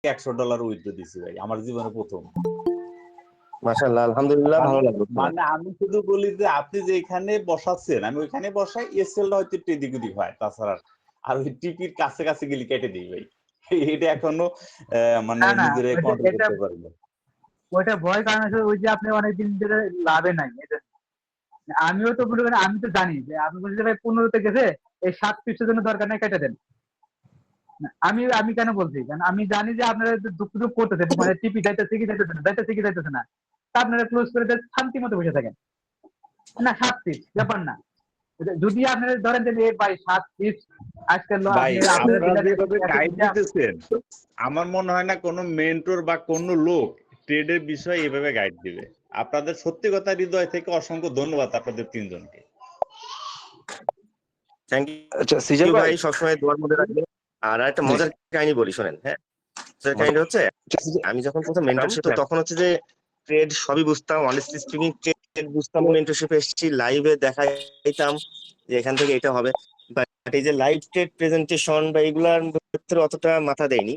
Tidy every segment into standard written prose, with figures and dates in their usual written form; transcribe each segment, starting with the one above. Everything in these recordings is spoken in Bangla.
$100 উইথড্র দিছি ভাই আমার জীবনে প্রথম। মাশাআল্লাহ, আলহামদুলিল্লাহ, মানে ভালো লাগলো। মানে আমি শুধু বলি যে আপনি যে এখানে বসাচ্ছেন আমি ওইখানে বসাই, এসএলটা হয়তো একটু এদিক ওদিক হয়, তাছাড়া আর ওই টিপির কাছে কাছে গেলে কেটে দিই ভাই। এটা এখনো মানে না না নিজেরে কন্ট্রোল করতে পারি না। ওইটা ভয় কারণ আছে ওই যে আপনি অনেকদিন ধরে লাভে নাই এটা। আমিও তো মনে করেন আমি তো জানি যে আপনি বলছেন যে ভাই 15 তে গেছে এই 7 পিসের জন্য দরকার নাই কেটে দেন। আমি আমি কেন বলছি কারণ আমি জানি যে আপনারা দুঃখ দুঃখ করতেছে মানে টিপি যাইতেছে কি যাইতেছে না যাইতেছে কি যাইতেছে না, তা আপনারা ক্লোজ করে দেন শান্তি মতো বসে থাকেন। না 7 পিস ব্যাপার না, যদি আপনারা ধরেন যে এই ভাই 7 পিস আজকে ভাই আপনি আপনারা আপনারা দিলেন যেভাবে গাইড 1 দিতেছেন আমার মনে হয় না কোনো মেন্টর বা কোনো লোক ট্রেডের বিষয়ে এভাবে গাইড দিবে। আপনাদের সত্যি কথা হৃদয় থেকে অসংখ্য ধন্যবাদ আপনাদের তিনজনকে। থ্যাংক আচ্ছা সিজন ইউ ভাই, ভাই, সবসময় দোয়ার মধ্যে রাখবেন। আর একটা মজার কাহিনী বলি, শোনেন। হ্যাঁ, মজার কাহিনী হচ্ছে, আমি যখন প্রথম মেন্টরশিপ, তো তখন হচ্ছে যে ট্রেড সবই বুঝতাম, অনেস্টলি স্পিকিং ট্রেড বুঝতাম, মেন্টরশিপে এসেছি, লাইভে দেখাইতাম যে এখান থেকে এটা হবে, বাট এই যে লাইভ ট্রেড প্রেজেন্টেশন বা এগুলার ক্ষেত্রে অতটা মাথা দেয়নি।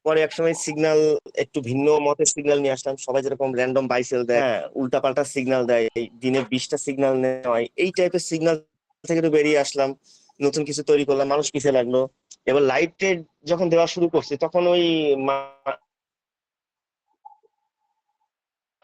পরে একসময় সিগন্যাল একটু ভিন্ন মতের সিগন্যাল নিয়ে আসলাম, সবাই যেরকম র্যান্ডম বাই সেল দেয়, হ্যাঁ, উল্টা পাল্টা সিগন্যাল দেয়, দিনে 20টা সিগন্যাল নেয়, এই টাইপের সিগন্যাল থেকে একটু বেরিয়ে আসলাম, নতুন কিছু তৈরি করলাম, মানুষ পিছিয়ে লাগলো। এবার লাইভ ট্রেড যখন দেওয়া শুরু করছে তখন ওই